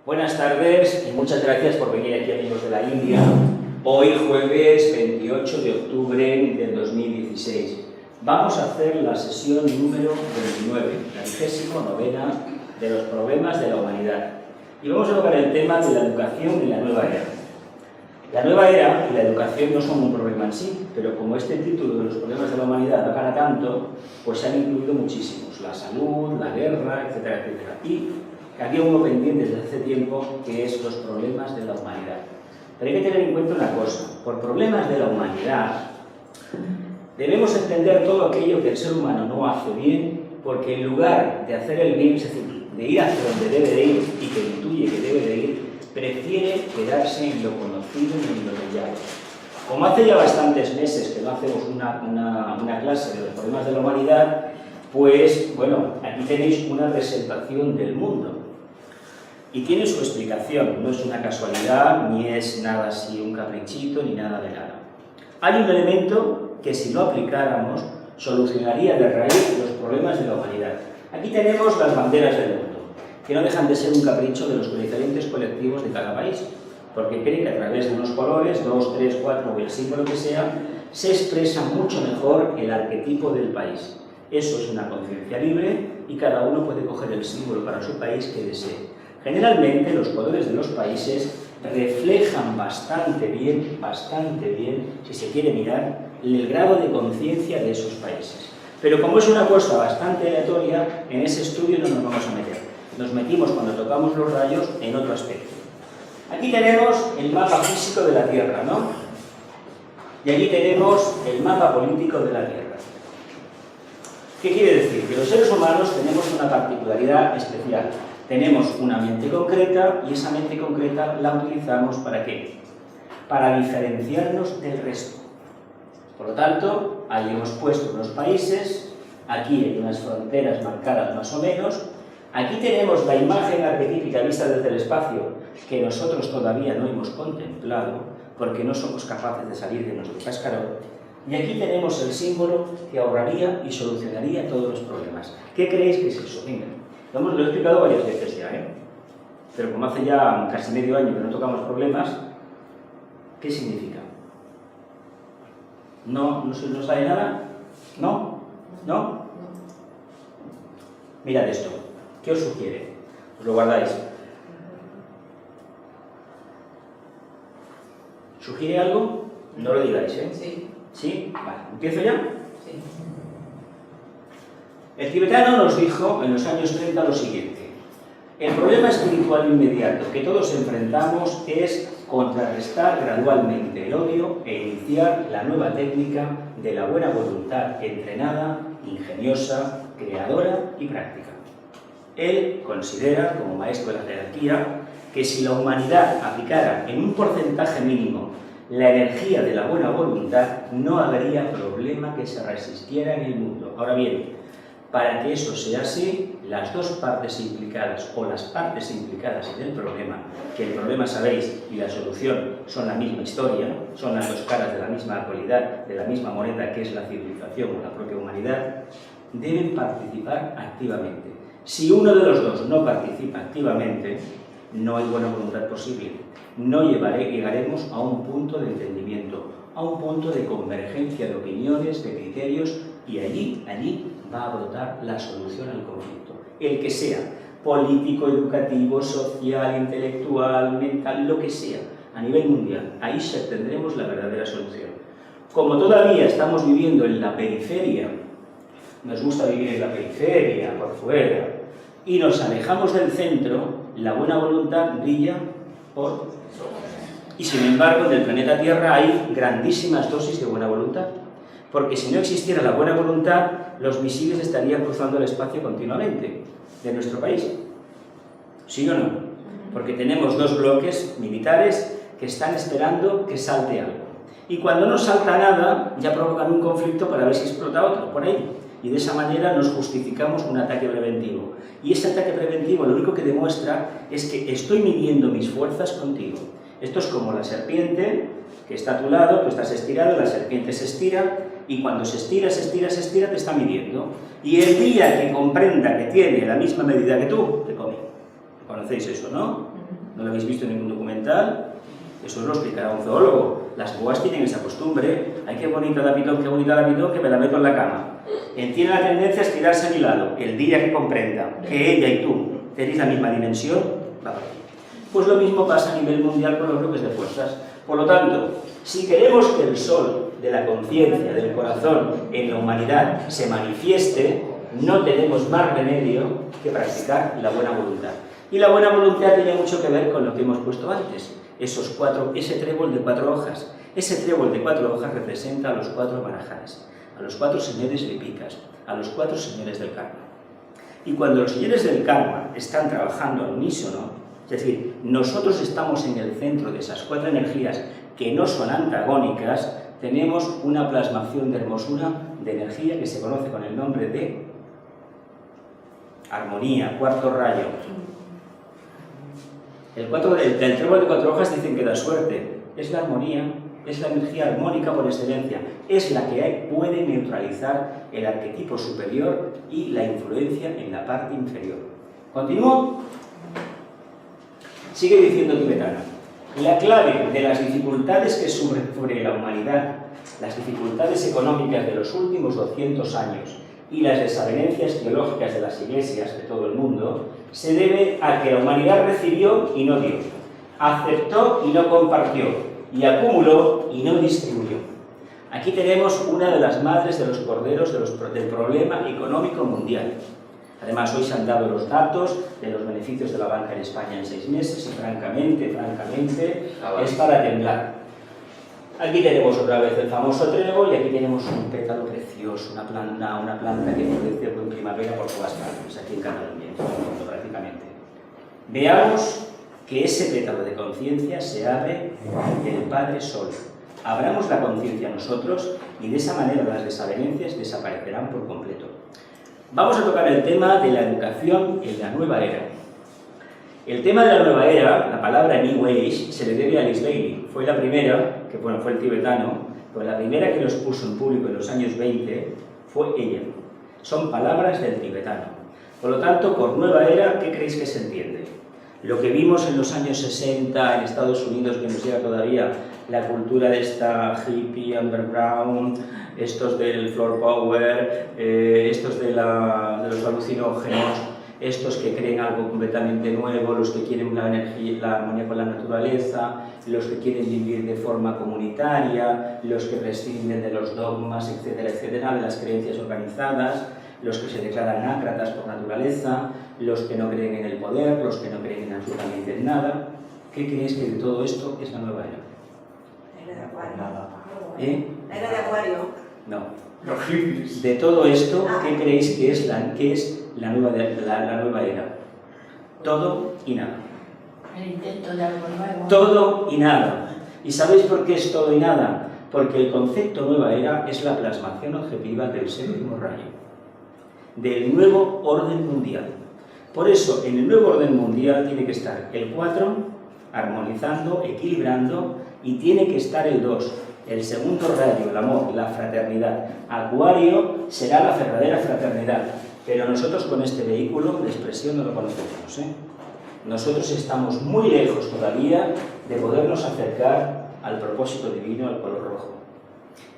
Buenas tardes y muchas gracias por venir aquí, amigos de la India. Hoy, jueves 28 de octubre del 2016. Vamos a hacer la sesión número 29, la 29ª de los problemas de la humanidad. Y vamos a tocar el tema de la educación en la nueva era. La nueva era y la educación no son un problema en sí, pero como este título de los problemas de la humanidad da para tanto, pues se han incluido muchísimos: la salud, la guerra, etcétera, etcétera. Y había uno pendiente desde hace tiempo, que es los problemas de la humanidad. Pero hay que tener en cuenta una cosa: por problemas de la humanidad debemos entender todo aquello que el ser humano no hace bien, porque en lugar de hacer el bien, es decir, de ir hacia donde debe de ir y que intuye que debe de ir, prefiere quedarse en lo conocido y en lo mellado. Como hace ya bastantes meses que no hacemos una clase de los problemas de la humanidad, pues, bueno, aquí tenéis una presentación del mundo. Y tiene su explicación, no es una casualidad, ni es nada así un caprichito, ni nada de nada. Hay un elemento que, si lo aplicáramos, solucionaría de raíz los problemas de la humanidad. Aquí tenemos las banderas del mundo, que no dejan de ser un capricho de los diferentes colectivos de cada país, porque creen que a través de unos colores, 2, 3, 4 o el símbolo que sea, se expresa mucho mejor el arquetipo del país. Eso es una conciencia libre y cada uno puede coger el símbolo para su país que desee. Generalmente los colores de los países reflejan bastante bien, si se quiere mirar, el grado de conciencia de esos países. Pero como es una cosa bastante aleatoria, en ese estudio no nos vamos a meter. Nos metimos, cuando tocamos los rayos, en otro aspecto. Aquí tenemos el mapa físico de la Tierra, ¿no? Y aquí tenemos el mapa político de la Tierra. ¿Qué quiere decir? Que los seres humanos tenemos una particularidad especial. Tenemos una mente concreta y esa mente concreta la utilizamos ¿para qué? Para diferenciarnos del resto. Por lo tanto, ahí hemos puesto unos países, aquí hay unas fronteras marcadas más o menos, aquí tenemos la imagen arquetípica vista desde el espacio, que nosotros todavía no hemos contemplado, porque no somos capaces de salir de nuestro cascarón, y aquí tenemos el símbolo que ahorraría y solucionaría todos los problemas. ¿Qué creéis que es eso? Venga. Lo he explicado varias veces ya, pero como hace ya casi medio año que no tocamos problemas, ¿qué significa? ¿No sabe nada? ¿No? ¿No? Mirad esto. ¿Qué os sugiere? Os lo guardáis. ¿Sugiere algo? No lo digáis, ¿eh? Sí. ¿Sí? Vale. ¿Empiezo ya? Sí. El tibetano nos dijo en los años 30 lo siguiente: el problema espiritual inmediato que todos enfrentamos es contrarrestar gradualmente el odio e iniciar la nueva técnica de la buena voluntad entrenada, ingeniosa, creadora y práctica. Él considera, como maestro de la jerarquía, que si la humanidad aplicara en un porcentaje mínimo la energía de la buena voluntad, no habría problema que se resistiera en el mundo. Ahora bien, para que eso sea así, las dos partes implicadas o las partes implicadas en el problema, que el problema, sabéis, y la solución son la misma historia, son las dos caras de la misma cualidad, de la misma moneda que es la civilización o la propia humanidad, deben participar activamente. Si uno de los dos no participa activamente, no hay buena voluntad posible. No llegaremos a un punto de entendimiento, a un punto de convergencia de opiniones, de criterios, y allí va a brotar la solución al conflicto. El que sea, político, educativo, social, intelectual, mental, lo que sea, a nivel mundial, ahí tendremos la verdadera solución. Como todavía estamos viviendo en la periferia, nos gusta vivir en la periferia, por fuera, y nos alejamos del centro, la buena voluntad brilla por... Y sin embargo, en el planeta Tierra hay grandísimas dosis de buena voluntad, porque si no existiera la buena voluntad, los misiles estarían cruzando el espacio continuamente de nuestro país. ¿Sí o no? Porque tenemos dos bloques militares que están esperando que salte algo. Y cuando no salta nada, ya provocan un conflicto para ver si explota otro por ahí. Y de esa manera nos justificamos un ataque preventivo. Y ese ataque preventivo lo único que demuestra es que estoy midiendo mis fuerzas contigo. Esto es como la serpiente que está a tu lado, tú estás estirado, la serpiente se estira, y cuando se estira, te está midiendo. Y el día que comprenda que tiene la misma medida que tú, te come. ¿Conocéis eso, no? ¿No lo habéis visto en ningún documental? Eso lo explicará un zoólogo. Las boas tienen esa costumbre. Ay, qué bonita la pitón, que me la meto en la cama. Tiene la tendencia a estirarse a mi lado. El día que comprenda que ella y tú tenéis la misma dimensión, va por aquí. Pues lo mismo pasa a nivel mundial con los bloques de fuerzas. Por lo tanto, si queremos que el sol de la conciencia, del corazón, en la humanidad se manifieste, no tenemos más remedio que practicar la buena voluntad. Y la buena voluntad tiene mucho que ver con lo que hemos puesto antes. Ese trébol de 4 hojas. Ese trébol de 4 hojas representa a los 4 barajares, a los 4 señores lipicas, a los 4 señores del karma. Y cuando los señores del karma están trabajando al unísono, es decir, nosotros estamos en el centro de esas 4 energías que no son antagónicas, tenemos una plasmación de hermosura, de energía que se conoce con el nombre de armonía, 4º rayo. Del trébol de 4 hojas dicen que da suerte. Es la armonía, es la energía armónica por excelencia. Es la que puede neutralizar el arquetipo superior y la influencia en la parte inferior. ¿Continúo? Sigue diciendo tibetano. La clave de las dificultades que sufre la humanidad, las dificultades económicas de los últimos 200 años y las desavenencias teológicas de las iglesias de todo el mundo, se debe a que la humanidad recibió y no dio, aceptó y no compartió, y acumuló y no distribuyó. Aquí tenemos una de las madres de los corderos del problema económico mundial. Además, hoy se han dado los datos de los beneficios de la banca en España en 6 meses y francamente, es para temblar. Aquí tenemos otra vez el famoso trébol y aquí tenemos un pétalo precioso, una planta que florece en primavera por todas partes, aquí en Cataluña, en todo el mundo prácticamente. Veamos que ese pétalo de conciencia se abre del Padre Sol. Abramos la conciencia nosotros y de esa manera las desavenencias desaparecerán por completo. Vamos a tocar el tema de la educación en la nueva era. El tema de la nueva era, la palabra New Age, se le debe a Alice Bailey. Fue la primera, que bueno, fue el tibetano, pero la primera que los puso en público en los años 20 fue ella. Son palabras del tibetano. Por lo tanto, por nueva era, ¿qué creéis que se entiende? Lo que vimos en los años 60 en Estados Unidos, que nos llega todavía, la cultura de esta hippie, underground, estos del floor power, estos de los alucinógenos, estos que creen algo completamente nuevo, los que quieren la armonía con la naturaleza, los que quieren vivir de forma comunitaria, los que prescinden de los dogmas, etcétera, etcétera, de las creencias organizadas, los que se declaran ácratas por naturaleza, los que no creen en el poder, los que no creen en absolutamente nada. ¿Qué creéis que de todo esto es la nueva era? Era de Acuario. ¿Eh? Era de Acuario. No. Los hippies. De todo esto, ¿qué creéis que es la nueva era? Todo y nada. El intento de algo nuevo. Todo y nada. ¿Y sabéis por qué es todo y nada? Porque el concepto nueva era es la plasmación objetiva del 7º rayo, del nuevo orden mundial. Por eso, en el nuevo orden mundial tiene que estar el 4 armonizando, equilibrando, y tiene que estar el 2, el 2º rayo, el amor, la fraternidad. Acuario será la verdadera fraternidad, pero nosotros con este vehículo de expresión no lo conocemos, ¿eh? Nosotros estamos muy lejos todavía de podernos acercar al propósito divino, al color rojo.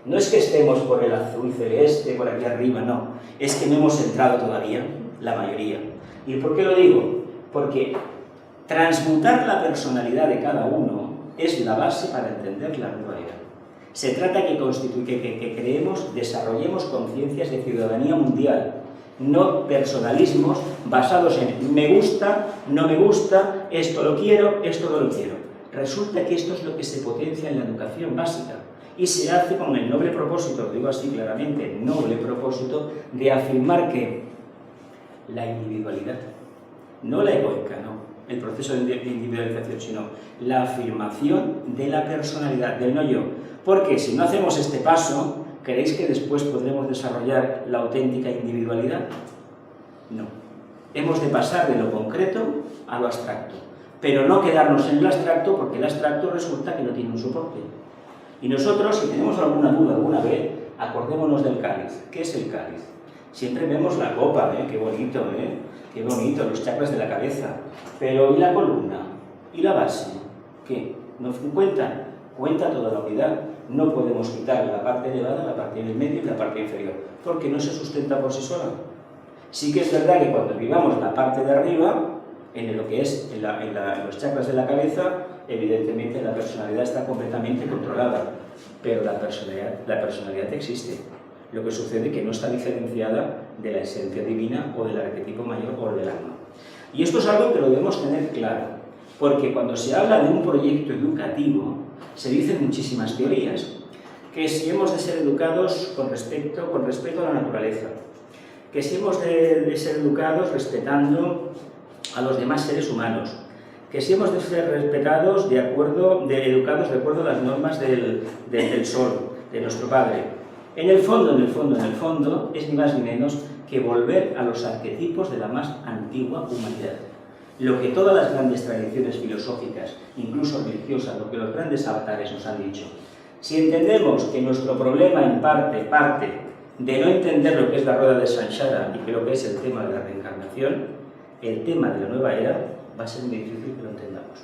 No es que estemos por el azul celeste, por aquí arriba, no. Es que no hemos entrado todavía, la mayoría. ¿Y por qué lo digo? Porque transmutar la personalidad de cada uno es la base para entender la nueva era. Se trata que creemos, desarrollemos conciencias de ciudadanía mundial, no personalismos basados en me gusta, no me gusta, esto lo quiero, esto no lo quiero. Resulta que esto es lo que se potencia en la educación básica y se hace con el noble propósito, lo digo así claramente, noble propósito de afirmar que la individualidad, no la egoica, no, el proceso de individualización, sino la afirmación de la personalidad, del no yo. Porque si no hacemos este paso, ¿creéis que después podremos desarrollar la auténtica individualidad? No. Hemos de pasar de lo concreto a lo abstracto, pero no quedarnos en el abstracto, porque el abstracto resulta que no tiene un soporte. Y nosotros, si tenemos alguna duda alguna vez, acordémonos del cáliz. ¿Qué es el cáliz? Siempre vemos la copa, qué bonito, los chakras de la cabeza. Pero ¿y la columna? ¿Y la base? ¿Qué? ¿No cuenta? Cuenta toda la unidad. No podemos quitar la parte elevada, la parte del medio y la parte inferior, porque no se sustenta por sí sola. Sí que es verdad que cuando vivamos la parte de arriba, en lo que es en los chakras de la cabeza, evidentemente la personalidad está completamente controlada, pero la personalidad existe. Lo que sucede es que no está diferenciada de la esencia divina o del arquetipo mayor o del alma. Y esto es algo que lo debemos tener claro, porque cuando se habla de un proyecto educativo, se dicen muchísimas teorías, que si hemos de ser educados con respeto a la naturaleza, que si hemos de ser educados respetando a los demás seres humanos, que si hemos de ser educados de acuerdo a las normas del sol, de nuestro Padre. En el fondo, es ni más ni menos que volver a los arquetipos de la más antigua humanidad. Lo que todas las grandes tradiciones filosóficas, incluso religiosas, lo que los grandes avatares nos han dicho. Si entendemos que nuestro problema en parte de no entender lo que es la rueda de Samsara y que lo que es el tema de la reencarnación, el tema de la nueva era va a ser muy difícil que lo entendamos.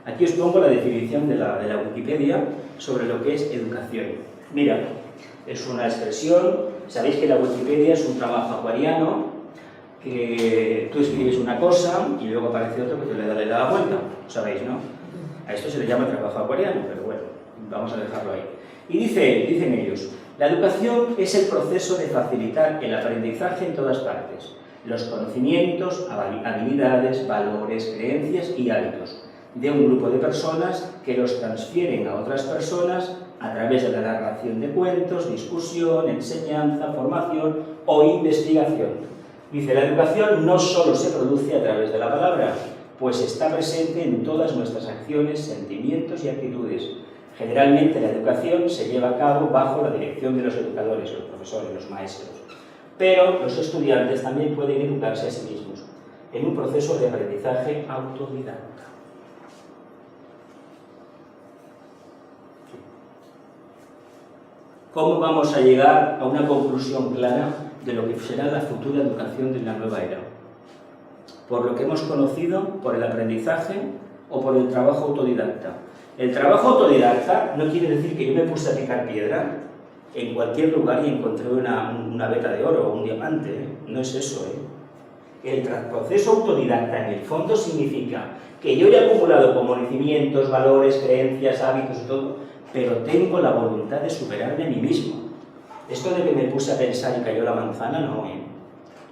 Aquí os pongo la definición de la Wikipedia sobre lo que es educación. Mira, es una expresión, sabéis que la Wikipedia es un trabajo acuariano, que tú escribes una cosa y luego aparece otro que te le da la vuelta, ¿sabéis, no? A esto se le llama trabajo acuariano, pero bueno, vamos a dejarlo ahí. Y dicen ellos, la educación es el proceso de facilitar el aprendizaje en todas partes, los conocimientos, habilidades, valores, creencias y hábitos de un grupo de personas que los transfieren a otras personas a través de la narración de cuentos, discusión, enseñanza, formación o investigación. Dice, la educación no solo se produce a través de la palabra, pues está presente en todas nuestras acciones, sentimientos y actitudes. Generalmente la educación se lleva a cabo bajo la dirección de los educadores, los profesores, los maestros. Pero los estudiantes también pueden educarse a sí mismos, en un proceso de aprendizaje autodidacta. ¿Cómo vamos a llegar a una conclusión clara de lo que será la futura educación de la nueva era? ¿Por lo que hemos conocido, por el aprendizaje o por el trabajo autodidacta? El trabajo autodidacta no quiere decir que yo me puse a picar piedra en cualquier lugar y encontré una veta de oro o un diamante, ¿eh? No es eso, ¿eh? El proceso autodidacta en el fondo significa que yo he acumulado conocimientos, valores, creencias, hábitos y todo, pero tengo la voluntad de superarme a mí mismo. Esto de que me puse a pensar y cayó la manzana, no, ¿eh?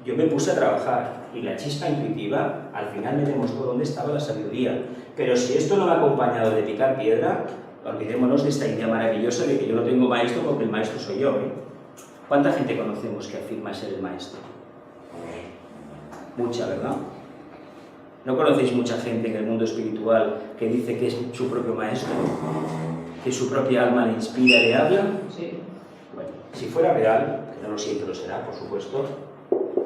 Yo me puse a trabajar y la chispa intuitiva al final me demostró dónde estaba la sabiduría. Pero si esto no me ha acompañado de picar piedra, olvidémonos de esta idea maravillosa de que yo no tengo maestro porque el maestro soy yo, ¿eh? ¿Cuánta gente conocemos que afirma ser el maestro? Mucha, ¿verdad? ¿No conocéis mucha gente en el mundo espiritual que dice que es su propio maestro? ¿Que su propia alma le inspira, le habla? Sí. Bueno, si fuera real, que no lo siempre lo será, por supuesto,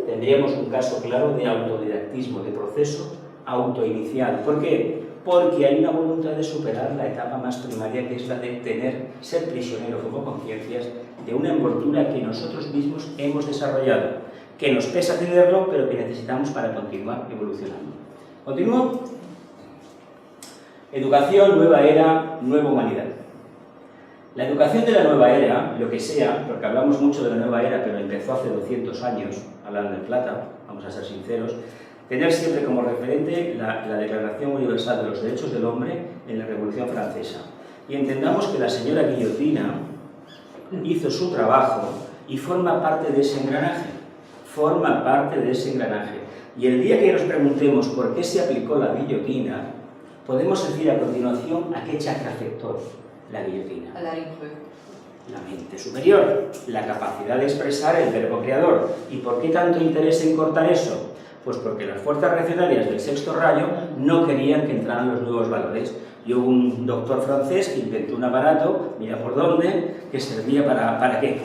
tendríamos un caso claro de autodidactismo, de proceso autoinicial. ¿Por qué? Porque hay una voluntad de superar la etapa más primaria, que es la de ser prisionero como conciencias de una envoltura que nosotros mismos hemos desarrollado, que nos pesa tenerlo, pero que necesitamos para continuar evolucionando. ¿Continúo? Educación, nueva era, nueva humanidad. La educación de la nueva era, lo que sea, porque hablamos mucho de la nueva era, pero empezó hace 200 años, hablando en plata, vamos a ser sinceros, tener siempre como referente la Declaración Universal de los Derechos del Hombre en la Revolución Francesa. Y entendamos que la señora Guillotina hizo su trabajo y forma parte de ese engranaje. Forma parte de ese engranaje. Y el día que nos preguntemos por qué se aplicó la guillotina, podemos decir a continuación a qué chakra afectó la guillotina. A la laringe. La mente superior, la capacidad de expresar el verbo creador. ¿Y por qué tanto interés en cortar eso? Pues porque las fuerzas reaccionarias del sexto rayo no querían que entraran los nuevos valores. Y hubo un doctor francés que inventó un aparato, mira por dónde, que servía ¿para qué?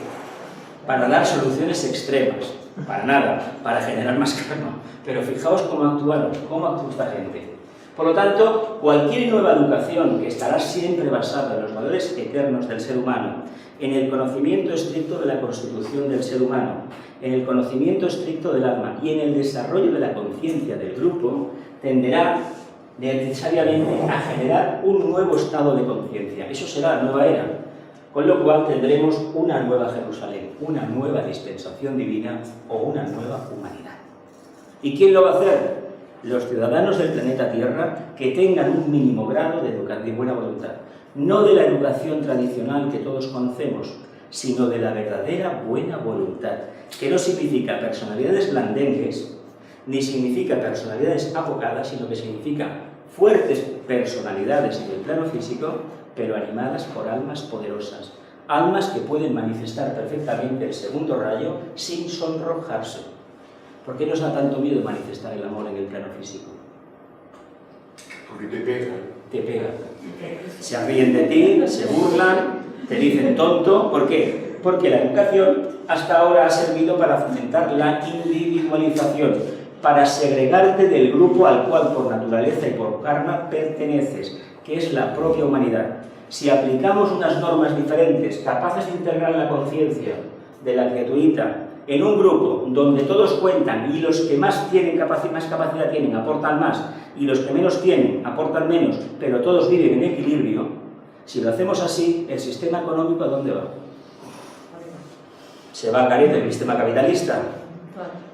Para dar soluciones extremas. Para nada, para generar más karma. Pero fijaos cómo actuaron, cómo actuó esta gente. Por lo tanto, cualquier nueva educación que estará siempre basada en los valores eternos del ser humano, en el conocimiento estricto de la constitución del ser humano, en el conocimiento estricto del alma y en el desarrollo de la conciencia del grupo, tenderá necesariamente a generar un nuevo estado de conciencia. Eso será la nueva era, con lo cual tendremos una nueva Jerusalén, una nueva dispensación divina o una nueva humanidad. ¿Y quién lo va a hacer? Los ciudadanos del planeta Tierra que tengan un mínimo grado de buena voluntad. No de la educación tradicional que todos conocemos, sino de la verdadera buena voluntad, que no significa personalidades blandengues, ni significa personalidades apocadas, sino que significa fuertes personalidades en el plano físico, pero animadas por almas poderosas, almas que pueden manifestar perfectamente el segundo rayo sin sonrojarse. ¿Por qué nos da tanto miedo manifestar el amor en el plano físico? Porque te pega. Te pega. Se ríen de ti, se burlan, te dicen tonto. ¿Por qué? Porque la educación hasta ahora ha servido para fomentar la individualización, para segregarte del grupo al cual por naturaleza y por karma perteneces, que es la propia humanidad. Si aplicamos unas normas diferentes, capaces de integrar la conciencia de la criaturita en un grupo donde todos cuentan y los que más capacidad tienen aportan más y los que menos tienen aportan menos, pero todos viven en equilibrio, si lo hacemos así, ¿el sistema económico a dónde va? Se va al garete el sistema capitalista.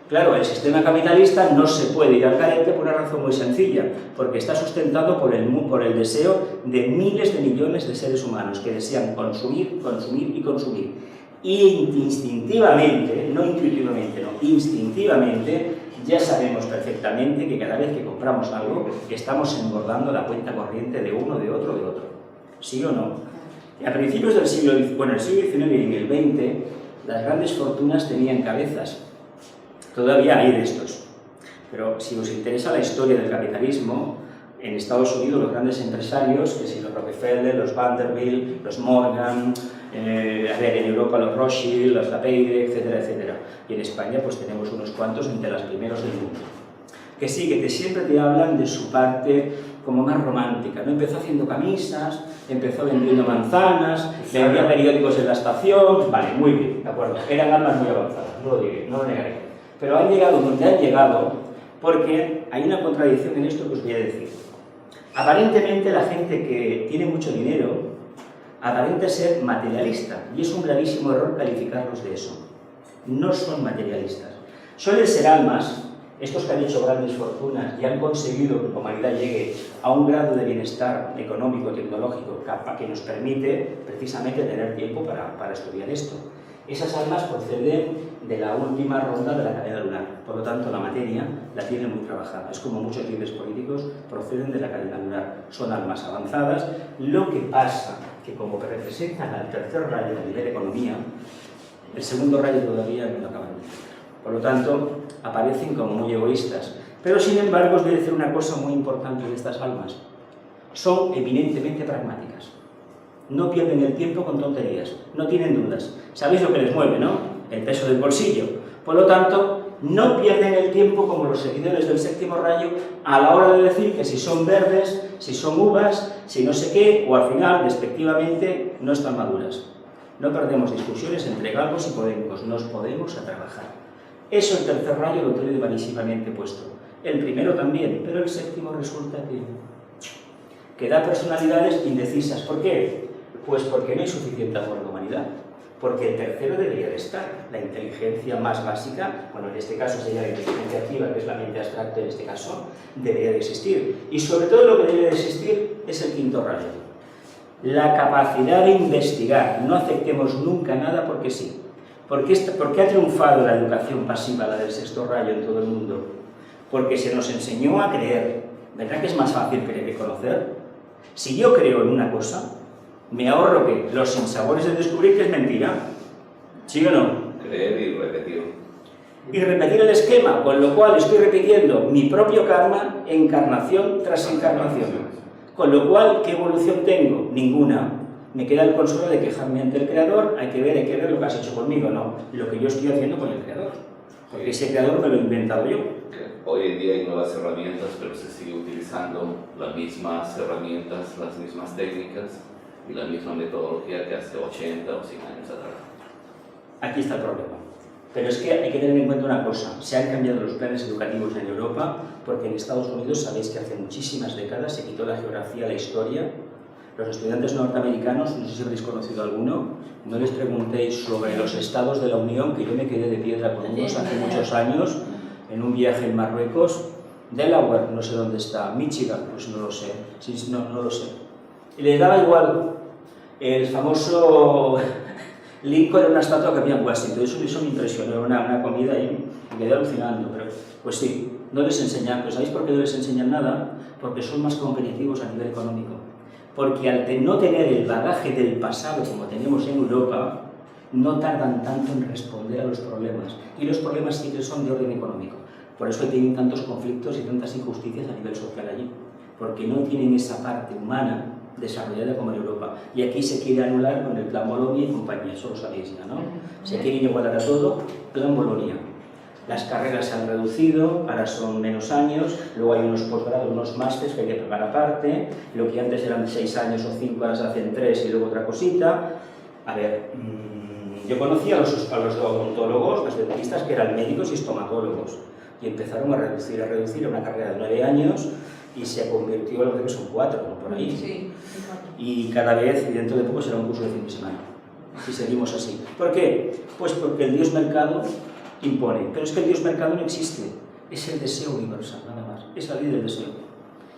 Claro, el sistema capitalista no se puede ir al garete por una razón muy sencilla, porque está sustentado por el deseo de miles de millones de seres humanos que desean consumir, consumir y consumir. Y instintivamente, no intuitivamente, no, instintivamente, ya sabemos perfectamente que cada vez que compramos algo estamos engordando la cuenta corriente de uno, de otro, de otro. ¿Sí o no? A principios del siglo XIX, bueno, el siglo XIX y en el XX, las grandes fortunas tenían cabezas. Todavía hay de estos. Pero si os interesa la historia del capitalismo, en Estados Unidos los grandes empresarios, que si los Rockefeller, los Vanderbilt, los Morgan, en Europa los Rothschild, los Lapeyre, etcétera, etcétera. Y en España pues tenemos unos cuantos entre los primeros del mundo. Que sí, que siempre te hablan de su parte como más romántica, ¿no? Empezó haciendo camisas, empezó vendiendo manzanas, vendía periódicos en la estación, vale, muy bien, de acuerdo, eran almas muy avanzadas, no lo negaré. Pero han llegado donde han llegado porque hay una contradicción en esto que os voy a decir. Aparentemente la gente que tiene mucho dinero aparenta ser materialista, y es un gravísimo error calificarlos de eso. No son materialistas. Suelen ser almas, estos que han hecho grandes fortunas y han conseguido que la humanidad llegue a un grado de bienestar económico, tecnológico, que nos permite precisamente tener tiempo para estudiar esto. Esas almas proceden de la última ronda de la cadena lunar, por lo tanto la materia la tienen muy trabajada. Es como muchos líderes políticos proceden de la cadena lunar, son almas avanzadas. Lo que pasa que como representan al tercer rayo a nivel economía, el segundo rayo todavía no lo acaban de entender. Por lo tanto, aparecen como muy egoístas. Pero sin embargo os voy a decir una cosa muy importante de estas almas. Son eminentemente pragmáticas. No pierden el tiempo con tonterías, no tienen dudas. ¿Sabéis lo que les mueve, no? El peso del bolsillo. Por lo tanto, no pierden el tiempo como los seguidores del séptimo rayo a la hora de decir que si son verdes, si son uvas, si no sé qué, o al final, despectivamente, no están maduras. No perdemos discusiones entre galgos y polémicos, nos podemos a trabajar. Eso el tercer rayo lo tiene clarísimamente puesto. El primero también, pero el séptimo resulta que da personalidades indecisas. ¿Por qué? Pues porque no hay suficiente amor en la humanidad. Porque el tercero debería de estar. La inteligencia más básica, bueno, en este caso sería la inteligencia activa, que es la mente abstracta en este caso, debería de existir. Y sobre todo lo que debería de existir es el quinto rayo. La capacidad de investigar. No aceptemos nunca nada porque sí. ¿Por qué ha triunfado la educación pasiva, la del sexto rayo en todo el mundo? Porque se nos enseñó a creer. ¿Verdad que es más fácil creer que conocer? Si yo creo en una cosa, me ahorro que los sinsabores de descubrir que es mentira. ¿Sí o no? Creer y repetir. Y repetir el esquema, con lo cual estoy repitiendo mi propio karma encarnación tras encarnación. Con lo cual, ¿qué evolución tengo? Ninguna. Me queda el consuelo de quejarme ante el Creador, hay que ver lo que has hecho conmigo, no, lo que yo estoy haciendo con el Creador. Porque ese Creador me lo he inventado yo. Hoy en día hay nuevas herramientas, pero se sigue utilizando las mismas herramientas, las mismas técnicas y la misma metodología que hace 80 o 100 años atrás. Aquí está el problema. Pero es que hay que tener en cuenta una cosa, se han cambiado los planes educativos en Europa, porque en Estados Unidos sabéis que hace muchísimas décadas se quitó la geografía, la historia. Los estudiantes norteamericanos, no sé si habréis conocido alguno, no les preguntéis sobre los estados de la Unión, que yo me quedé de piedra con unos hace muchos años, en un viaje en Marruecos. Delaware, no sé dónde está, Michigan, pues no lo sé, sí, no lo sé. Y les daba igual, el famoso Lincoln era una estatua que había en Washington, eso me impresionó, una comida ahí, me quedé alucinando, pero pues sí, no les enseñan, pues ¿sabéis por qué no les enseñan nada? Porque son más competitivos a nivel económico. Porque al no tener el bagaje del pasado como tenemos en Europa, no tardan tanto en responder a los problemas. Y los problemas siempre son de orden económico. Por eso tienen tantos conflictos y tantas injusticias a nivel social allí. Porque no tienen esa parte humana desarrollada como en Europa. Y aquí se quiere anular con el Plan Bolonia y compañía, eso lo sabéis ya, ¿no? Se quieren igualar a todo, Plan Bolonia. Las carreras se han reducido, ahora son menos años, luego hay unos posgrados, unos másteres que hay que pagar aparte, lo que antes eran 6 años o 5, ahora se hacen 3 y luego otra cosita. A ver, yo conocía a los odontólogos, los dentistas que eran médicos y estomatólogos, y empezaron a reducir una carrera de 9 años y se convirtió en lo que son 4, ¿no? Por ahí. Sí. Y cada vez, y dentro de poco, será un curso de fin de semana, si seguimos así. ¿Por qué? Pues porque el Dios mercado impone, pero es que el Dios mercado no existe, es el deseo universal, nada más, es la ley del deseo.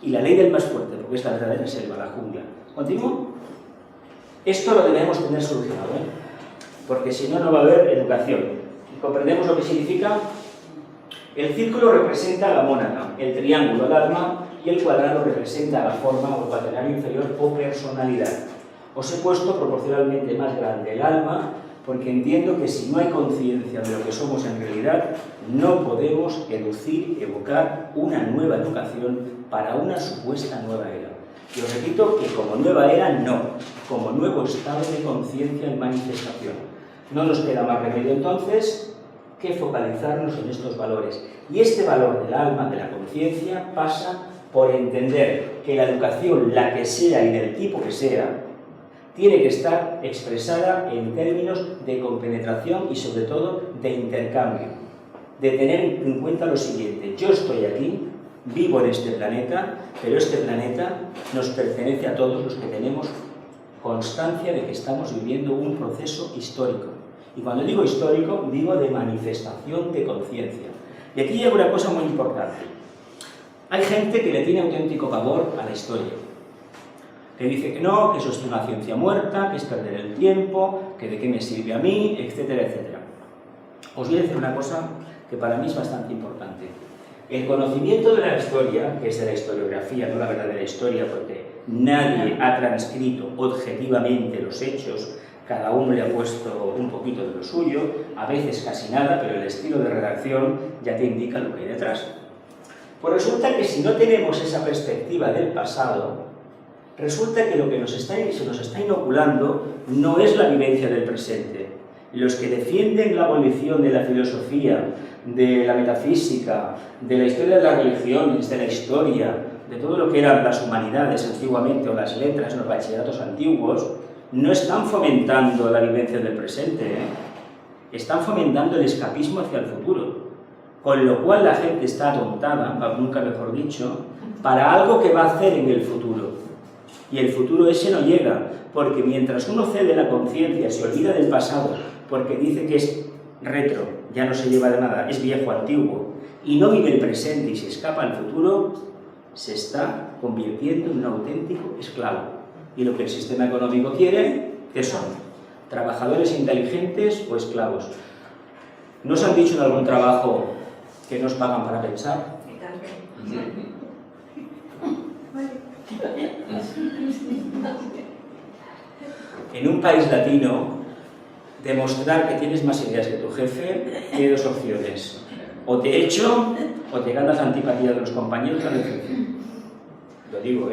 Y la ley del más fuerte, porque es la verdadera selva, la jungla. ¿Continúo? Esto lo debemos tener solucionado, ¿eh? Porque si no, no va a haber educación. ¿Comprendemos lo que significa? El círculo representa la mónada, el triángulo el alma y el cuadrado representa la forma o el cuaternario inferior o personalidad. Os he puesto proporcionalmente más grande el alma porque entiendo que si no hay conciencia de lo que somos en realidad, no podemos evocar una nueva educación para una supuesta nueva era. Y os repito que como nueva era, no, como nuevo estado de conciencia en manifestación. No nos queda más remedio entonces que focalizarnos en estos valores. Y este valor del alma, de la conciencia, pasa por entender que la educación, la que sea y del tipo que sea, tiene que estar expresada en términos de compenetración y sobre todo de intercambio, de tener en cuenta lo siguiente: yo estoy aquí, vivo en este planeta, pero este planeta nos pertenece a todos los que tenemos constancia de que estamos viviendo un proceso histórico. Y cuando digo histórico, digo de manifestación de conciencia. Y aquí hay una cosa muy importante. Hay gente que le tiene auténtico pavor a la historia, que dice que no, que eso es una ciencia muerta, que es perder el tiempo, que de qué me sirve a mí, etcétera, etcétera. Os voy a decir una cosa que para mí es bastante importante. El conocimiento de la historia, que es de la historiografía, no la verdadera historia, porque nadie ha transcrito objetivamente los hechos, cada uno le ha puesto un poquito de lo suyo, a veces casi nada, pero el estilo de redacción ya te indica lo que hay detrás. Pues resulta que si no tenemos esa perspectiva del pasado, resulta que lo que se nos está inoculando no es la vivencia del presente. Los que defienden la abolición de la filosofía, de la metafísica, de la historia de las religiones, de la historia, de todo lo que eran las humanidades antiguamente o las letras, los bachilleratos antiguos, no están fomentando la vivencia del presente, están fomentando el escapismo hacia el futuro, con lo cual la gente está atontada, nunca mejor dicho, para algo que va a hacer en el futuro. Y el futuro ese no llega, porque mientras uno cede la conciencia, se olvida del pasado, porque dice que es retro, ya no se lleva de nada, es viejo, antiguo, y no vive el presente y se escapa al futuro, se está convirtiendo en un auténtico esclavo. Y lo que el sistema económico quiere, ¿qué son? ¿Trabajadores inteligentes o esclavos? ¿No os han dicho en algún trabajo que nos pagan para pensar? En un país latino, demostrar que tienes más ideas que tu jefe tiene dos opciones: o te echo o te ganas la antipatía de los compañeros del jefe. Lo digo,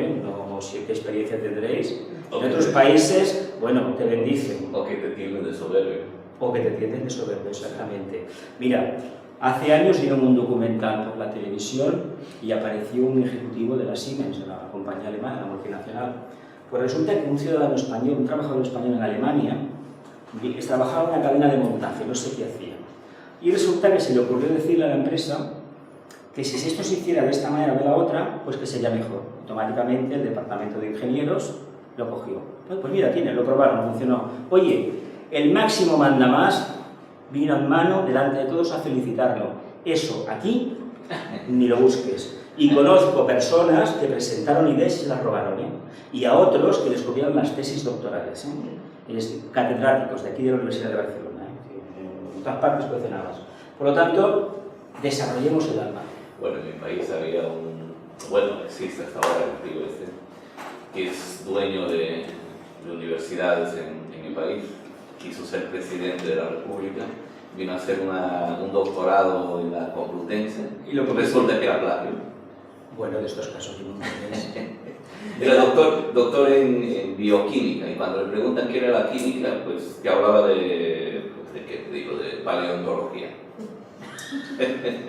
no sé qué experiencia tendréis. En otros países, bueno, te bendicen. O que te tienden de soberbio. O que te tienden de soberbio, exactamente. Mira, hace años vieron un documental por la televisión y apareció un ejecutivo de la Siemens, de la compañía alemana, la multinacional. Pues resulta que un ciudadano español, un trabajador español en Alemania, trabajaba en una cadena de montaje, no sé qué hacía. Y resulta que se le ocurrió decirle a la empresa que si esto se hiciera de esta manera o de la otra, pues que sería mejor. Automáticamente el departamento de ingenieros lo cogió. Pues mira, lo probaron, funcionó. Oye, el máximo mandamás vino en mano delante de todos a felicitarlo. Eso aquí ni lo busques. Y conozco personas que presentaron ideas y se las robaron, ¿eh? Y a otros que les copiaron las tesis doctorales, catedráticos de aquí de la Universidad de Barcelona, en todas partes coleccionadas. Por lo tanto, desarrollemos el alma. Bueno, en mi país había existe hasta ahora el tío que es dueño de universidades en mi país, quiso ser presidente de la República, vino a hacer un doctorado en la Complutense y lo que resulta que era plagio. Bueno, de estos casos yo no Era doctor en bioquímica, y cuando le preguntan qué era la química, pues que hablaba de paleontología.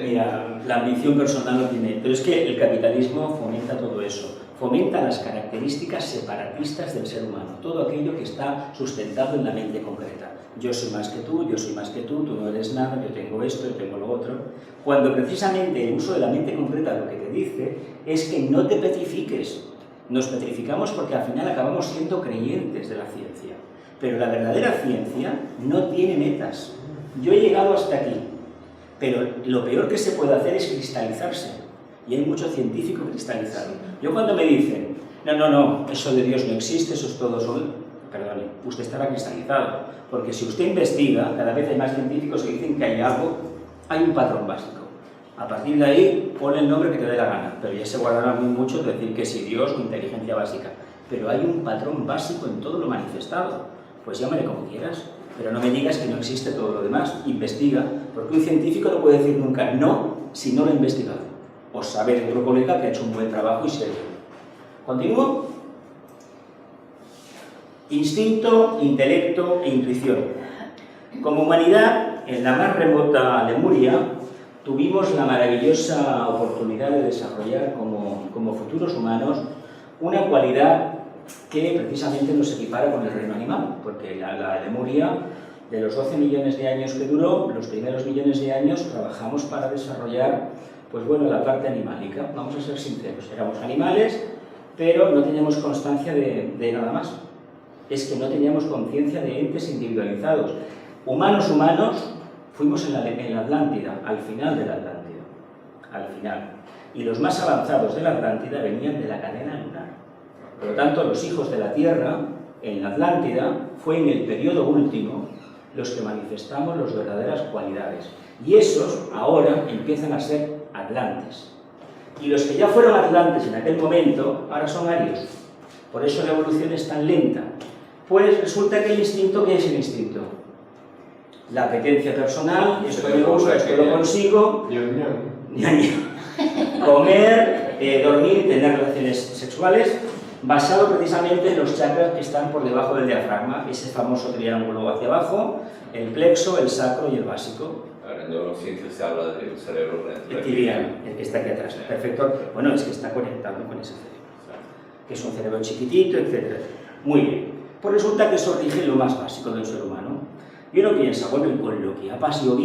Mira, la ambición personal no tiene, pero es que el capitalismo fomenta todo eso, fomenta las características separatistas del ser humano, todo aquello que está sustentado en la mente concreta. Yo soy más que tú, yo soy más que tú no eres nada, yo tengo esto, yo tengo lo otro. Cuando precisamente el uso de la mente concreta lo que te dice es que no te petrifiques. Nos petrificamos porque al final acabamos siendo creyentes de la ciencia. Pero la verdadera ciencia no tiene metas. Yo he llegado hasta aquí, pero lo peor que se puede hacer es cristalizarse. Y hay mucho científico cristalizado. Yo cuando me dicen, no, eso de Dios no existe, eso es todo solo, perdone, usted estará cristalizado. Porque si usted investiga, cada vez hay más científicos que dicen que hay algo, hay un patrón básico. A partir de ahí, pon el nombre que te dé la gana, pero ya se guardará muy mucho de decir que si Dios o inteligencia básica. Pero hay un patrón básico en todo lo manifestado. Pues llámale como quieras, pero no me digas que no existe todo lo demás. Investiga, porque un científico no puede decir nunca no si no lo ha investigado. O sabe de otro colega que ha hecho un buen trabajo y serio. ¿Continúo? Instinto, intelecto e intuición. Como humanidad, en la más remota Lemuria, tuvimos la maravillosa oportunidad de desarrollar como futuros humanos una cualidad que precisamente nos equipara con el reino animal, porque la Lemuria, de los 12 millones de años que duró, los primeros millones de años trabajamos para desarrollar, pues bueno, la parte animálica. Vamos a ser sinceros, éramos animales, pero no teníamos constancia de nada más. Es que no teníamos conciencia de entes individualizados. Humanos, fuimos en la Atlántida, al final de la Atlántida, al final. Y los más avanzados de la Atlántida venían de la cadena lunar. Por lo tanto, los hijos de la Tierra, en la Atlántida, fue en el periodo último los que manifestamos las verdaderas cualidades. Y esos ahora empiezan a ser atlantes. Y los que ya fueron atlantes en aquel momento, ahora son arios. Por eso la evolución es tan lenta. Pues resulta que el instinto, ¿qué es el instinto? La apetencia personal, esto me gusta, esto lo consigo, comer, dormir, tener relaciones sexuales, basado precisamente en los chakras que están por debajo del diafragma, ese famoso triángulo hacia abajo, el plexo, el sacro y el básico. Ahora, en neurociencia se habla del cerebro reptiliano, el que está aquí atrás. Perfecto. Bueno, es que está conectado con ese cerebro, que es un cerebro chiquitito, etc. Muy bien. Pues resulta que eso rige lo más básico del ser humano. Y uno piensa, bueno, y con lo que ha pasado,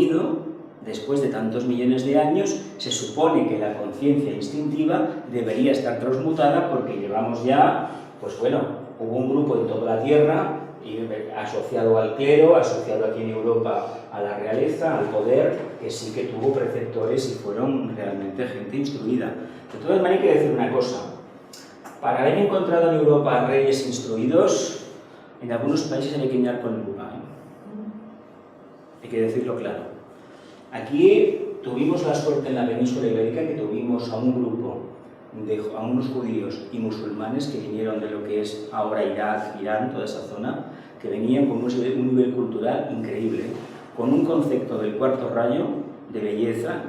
después de tantos millones de años, se supone que la conciencia instintiva debería estar transmutada porque llevamos ya, pues bueno, hubo un grupo en toda la Tierra, y asociado al clero, asociado aquí en Europa a la realeza, al poder, que sí que tuvo preceptores y fueron realmente gente instruida. De todas maneras, hay que decir una cosa. Para haber encontrado en Europa reyes instruidos, en algunos países hay que mirar con lupa, ¿eh? Hay que decirlo claro. Aquí tuvimos la suerte en la península ibérica que tuvimos a un grupo, a unos judíos y musulmanes que vinieron de lo que es ahora Irak, Irán, toda esa zona, que venían con un nivel cultural increíble, con un concepto del cuarto rayo, de belleza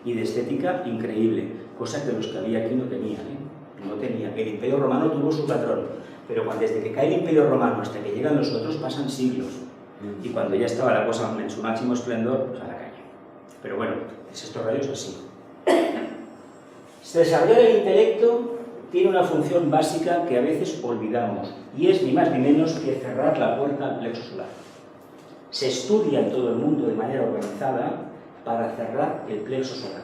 y de estética increíble, cosa que los que había aquí no tenían, ¿eh? No tenían. El Imperio Romano tuvo su patrón, pero desde que cae el Imperio Romano hasta que llegan los otros pasan siglos. Y cuando ya estaba la cosa en su máximo esplendor, pues a la calle. Pero bueno, es estos rayos así. Desarrollar el intelecto tiene una función básica que a veces olvidamos, y es ni más ni menos que cerrar la puerta al plexo solar. Se estudia en todo el mundo de manera organizada para cerrar el plexo solar.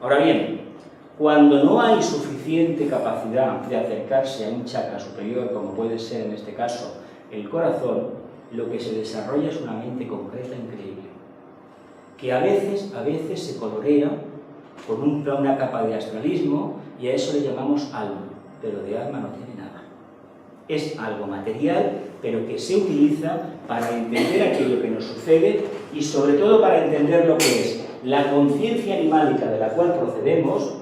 Ahora bien, cuando no hay suficiente capacidad de acercarse a un chakra superior, como puede ser en este caso el corazón, lo que se desarrolla es una mente concreta increíble, que a veces se colorea con una capa de astralismo, y a eso le llamamos alma, pero de alma no tiene nada. Es algo material, pero que se utiliza para entender aquello que nos sucede y sobre todo para entender lo que es la conciencia animálica de la cual procedemos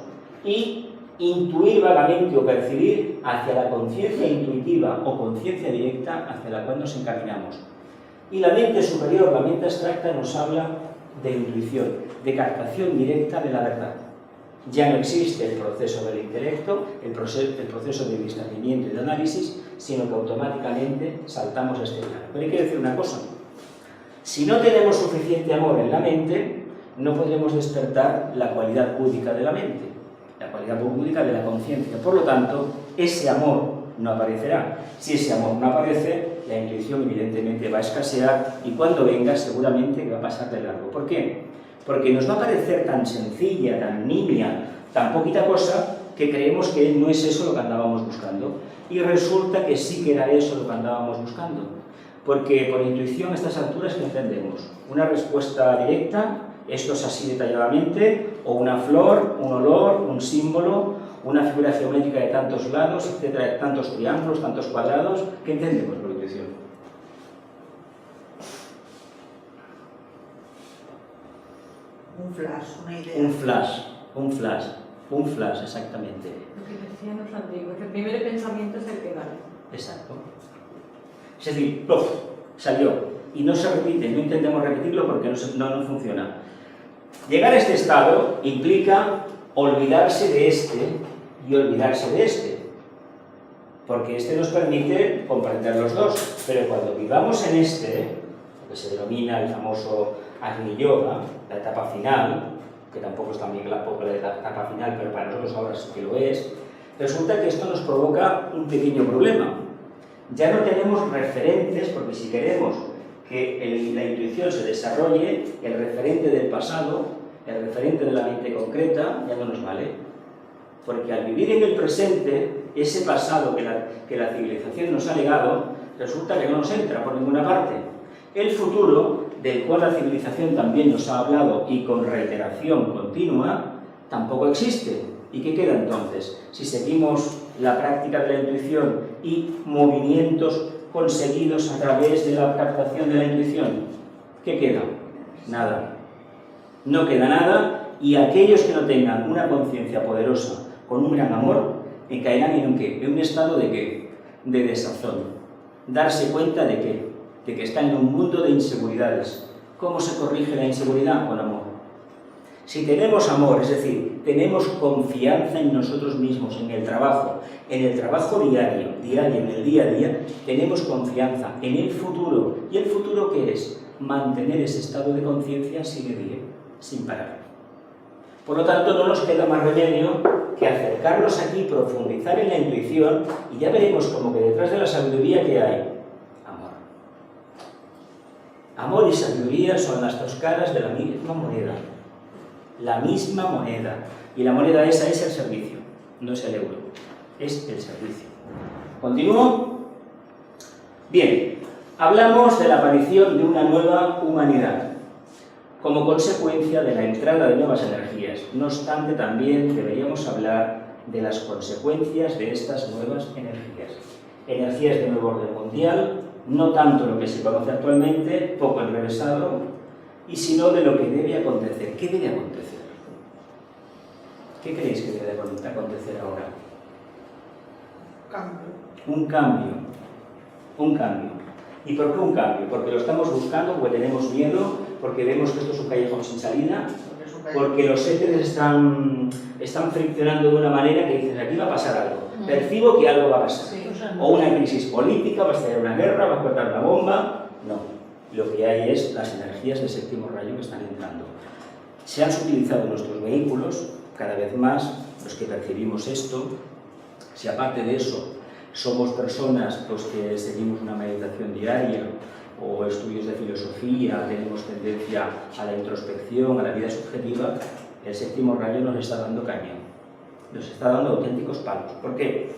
y intuir vagamente o percibir hacia la conciencia intuitiva o conciencia directa hacia la cual nos encaminamos. Y la mente superior, la mente abstracta, nos habla de intuición, de captación directa de la verdad. Ya no existe el proceso del intelecto, el proceso de discernimiento y de análisis, sino que automáticamente saltamos a este plano. Pero hay que decir una cosa: si no tenemos suficiente amor en la mente, no podremos despertar la cualidad búdica de la mente, la cualidad búdica de la conciencia. Por lo tanto, ese amor no aparecerá. Si ese amor no aparece, la intuición evidentemente va a escasear y cuando venga seguramente va a pasar de largo. ¿Por qué? Porque nos va a parecer tan sencilla, tan nimia, tan poquita cosa, que creemos que no es eso lo que andábamos buscando. Y resulta que sí que era eso lo que andábamos buscando. Porque por intuición a estas alturas, ¿qué entendemos? Una respuesta directa, esto es así detalladamente, o una flor, un olor, un símbolo, una figura geométrica de tantos lados, etcétera, de tantos triángulos, tantos cuadrados. ¿Qué entendemos por intuición? Un flash, una idea. Un flash, exactamente. Lo que decían los antiguos, el primer pensamiento es el que vale. Exacto. Es decir, ¡puf!, salió. Y no se repite, no intentemos repetirlo porque no funciona. Llegar a este estado implica olvidarse de este y olvidarse de este. Porque este nos permite comprender los dos. Pero cuando vivamos en este, lo que se denomina el famoso Agni Yoga, la etapa final, que tampoco es también la etapa final, pero para nosotros ahora sí que lo es, resulta que esto nos provoca un pequeño problema. Ya no tenemos referentes, porque si queremos que la intuición se desarrolle, el referente del pasado, el referente de la mente concreta, ya no nos vale. Porque al vivir en el presente, ese pasado que la civilización nos ha legado, resulta que no nos entra por ninguna parte. El futuro, del cual la civilización también nos ha hablado y con reiteración continua, tampoco existe. ¿Y qué queda entonces? Si seguimos la práctica de la intuición y movimientos conseguidos a través de la captación de la intuición, ¿qué queda? Nada. No queda nada, y aquellos que no tengan una conciencia poderosa con un gran amor, caerán en un ¿qué? En un estado de ¿qué? De desazón. Darse cuenta de ¿qué? De que están en un mundo de inseguridades. ¿Cómo se corrige la inseguridad? Con amor. Si tenemos amor, es decir, tenemos confianza en nosotros mismos, en el trabajo diario, en el día a día, tenemos confianza en el futuro. ¿Y el futuro qué es? Mantener ese estado de conciencia sin parar. Por lo tanto, no nos queda más remedio que acercarnos aquí, profundizar en la intuición, y ya veremos como que detrás de la sabiduría que hay, amor y sabiduría son las dos caras de la misma moneda. La misma moneda. Y la moneda esa es el servicio, no es el euro, es el servicio. ¿Continúo? Bien, hablamos de la aparición de una nueva humanidad como consecuencia de la entrada de nuevas energías. No obstante, también deberíamos hablar de las consecuencias de estas nuevas energías. Energías de nuevo orden mundial, no tanto lo que se conoce actualmente, poco enrevesado, y sino de lo que debe acontecer. ¿Qué debe acontecer? ¿Qué creéis que debe acontecer ahora? Cambio. Un cambio. Un cambio. ¿Y por qué un cambio? Porque lo estamos buscando, porque tenemos miedo, porque vemos que esto es un callejón sin salida, porque los éteres están friccionando de una manera que dices, aquí va a pasar algo. Percibo que algo va a pasar. O una crisis política, va a estallar una guerra, va a explotar una bomba. No. Lo que hay es las energías del séptimo rayo que están entrando. Se han sutilizado nuestros vehículos, cada vez más, los que percibimos esto. Si aparte de eso somos personas pues, que seguimos una meditación diaria o estudios de filosofía, tenemos tendencia a la introspección, a la vida subjetiva, el séptimo rayo nos está dando cañón, nos está dando auténticos palos. ¿Por qué?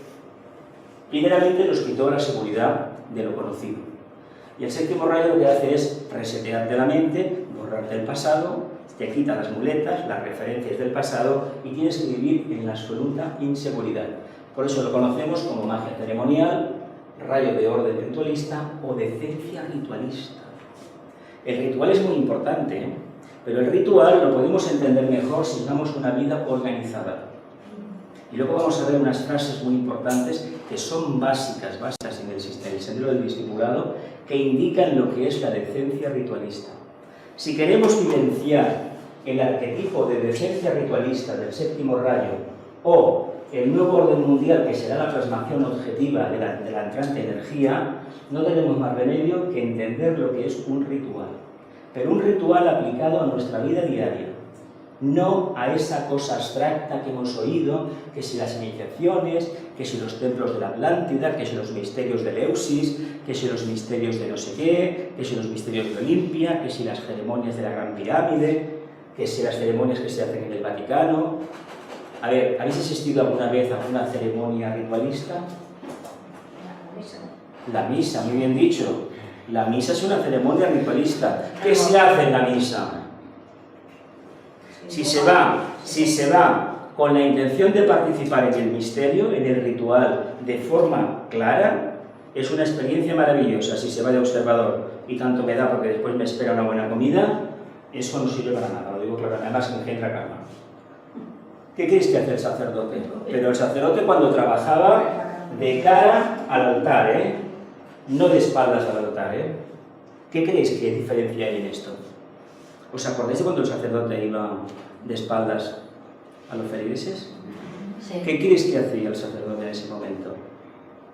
Primeramente nos quitó la seguridad de lo conocido. Y el séptimo rayo lo que hace es resetearte la mente, borrarte el pasado, te quita las muletas, las referencias del pasado y tienes que vivir en la absoluta inseguridad. Por eso lo conocemos como magia ceremonial, rayo de orden ritualista o decencia ritualista. El ritual es muy importante, ¿eh? Pero el ritual lo podemos entender mejor si llevamos una vida organizada. Y luego vamos a ver unas frases muy importantes que son básicas en el sendero del discipulado, que indican lo que es la decencia ritualista. Si queremos vivenciar el arquetipo de decencia ritualista del séptimo rayo o el nuevo orden mundial, que será la plasmación objetiva de la entrante energía, no tenemos más remedio que entender lo que es un ritual. Pero un ritual aplicado a nuestra vida diaria, no a esa cosa abstracta que hemos oído, que si las iniciaciones, que si los templos de la Atlántida, que si los misterios de Eleusis, que si los misterios de no sé qué, que si los misterios de Olimpia, que si las ceremonias de la Gran Pirámide, que si las ceremonias que se hacen en el Vaticano. A ver, ¿habéis asistido alguna vez a una ceremonia ritualista? La misa, muy bien dicho. La misa es una ceremonia ritualista. ¿Qué se hace en la misa? Si se va con la intención de participar en el misterio, en el ritual, de forma clara, es una experiencia maravillosa. Si se va de observador y tanto me da porque después me espera una buena comida, eso no sirve para nada, lo digo claro, además engendra karma. ¿Qué creéis que hace el sacerdote? Pero el sacerdote cuando trabajaba de cara al altar, no de espaldas al altar. ¿Qué creéis que diferencia hay en esto? ¿Os acordáis de cuando el sacerdote iba de espaldas a los feligreses? Sí. ¿Qué creéis que hacía el sacerdote en ese momento?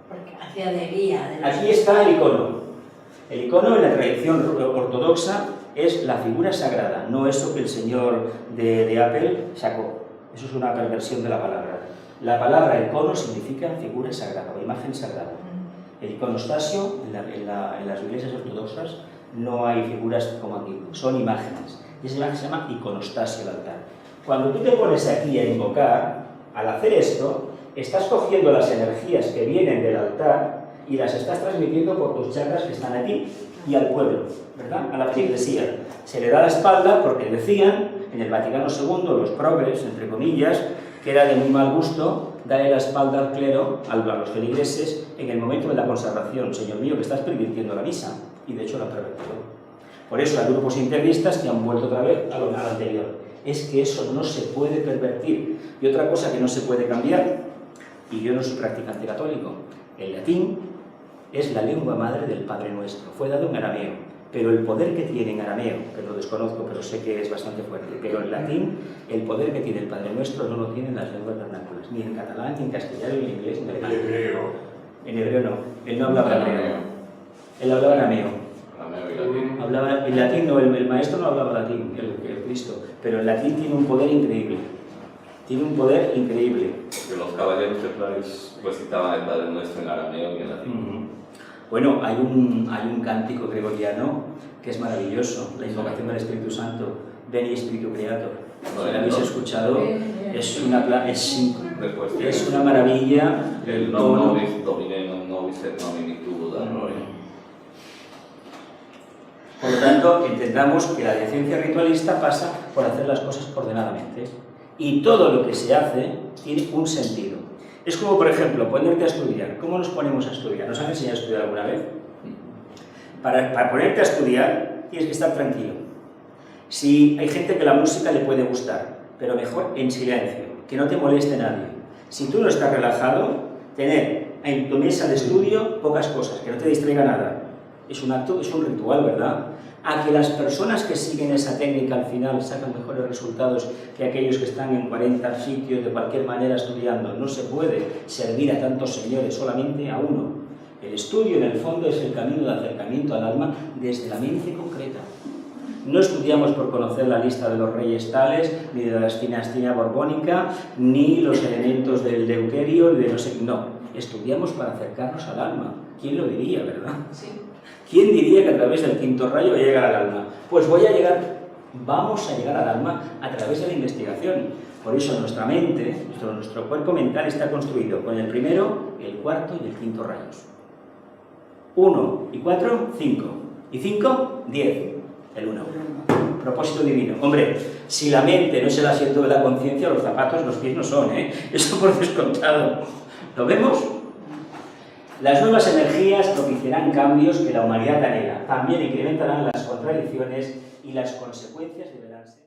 Porque hacía de guía. De Aquí está el icono. El icono en la tradición ortodoxa es la figura sagrada, no eso que el señor de Apple sacó. Eso es una perversión de la palabra. La palabra icono significa figura sagrada o imagen sagrada. El iconostasio en las iglesias ortodoxas no hay figuras como aquí, son imágenes. Y esa imagen se llama iconostasio el altar. Cuando tú te pones aquí a invocar, al hacer esto, estás cogiendo las energías que vienen del altar y las estás transmitiendo por tus chakras que están aquí y al pueblo, ¿verdad? A la feligresía. Se le da la espalda porque decían en el Vaticano II, los progres, entre comillas, que era de muy mal gusto darle la espalda al clero, a los feligreses, en el momento de la consagración. Señor mío, que estás pervirtiendo la misa. Y de hecho la pervertido. Por eso hay grupos integristas que han vuelto otra vez a lo anterior. Es que eso no se puede pervertir. Y otra cosa que no se puede cambiar, y yo no soy practicante católico, el latín es la lengua madre del Padre Nuestro. Fue dado en arameo, pero el poder que tiene en arameo, que lo desconozco, pero sé que es bastante fuerte, pero en latín, el poder que tiene el Padre Nuestro no lo tienen las lenguas vernáculas, ni en catalán, ni en castellano, ni en inglés, ni en alemán. El hebreo. En hebreo no, él no hablaba arameo. Él hablaba arameo. Hablaba, en latín no, el maestro no hablaba latín, el Cristo, pero el latín tiene un poder increíble. Tiene un poder increíble. Porque los caballeros templarios recitaban el Padre Nuestro en arameo y en latín. Bueno, hay un cántico gregoriano que es maravilloso, la invocación del Espíritu Santo, Veni Espíritu Creator. Si lo habéis escuchado, es una maravilla. El non nobis domine, non nobis et nomini tuo da gloria. Por lo tanto, entendamos que la decencia ritualista pasa por hacer las cosas ordenadamente. Y todo lo que se hace tiene un sentido. Es como, por ejemplo, ponerte a estudiar. ¿Cómo nos ponemos a estudiar? ¿Nos han enseñado a estudiar alguna vez? Para ponerte a estudiar tienes que estar tranquilo. Si hay gente que la música le puede gustar, pero mejor en silencio, que no te moleste nadie. Si tú no estás relajado, tener en tu mesa de estudio pocas cosas, que no te distraiga nada. Es un acto, es un ritual, ¿verdad? A que las personas que siguen esa técnica al final sacan mejores resultados que aquellos que están en 40 sitios de cualquier manera estudiando. No se puede servir a tantos señores, solamente a uno. El estudio, en el fondo, es el camino de acercamiento al alma desde la mente concreta. No estudiamos por conocer la lista de los reyes tales, ni de la dinastía borbónica, ni los elementos del Deuterio, ni de no sé. No, estudiamos para acercarnos al alma. ¿Quién lo diría, verdad? Sí. ¿Quién diría que a través del quinto rayo voy a llegar al alma? Pues vamos a llegar al alma a través de la investigación. Por eso nuestra mente, nuestro cuerpo mental está construido con el primero, el cuarto y el quinto rayos. 1 y 4, 5. Y 5, 10. El 1. Propósito divino. Hombre, si la mente no es el asiento de la conciencia, los zapatos, los pies no son, ¿eh? Eso por descontado. ¿Lo vemos? Las nuevas energías propiciarán cambios que la humanidad anhela. También incrementarán las contradicciones y las consecuencias deberán ser.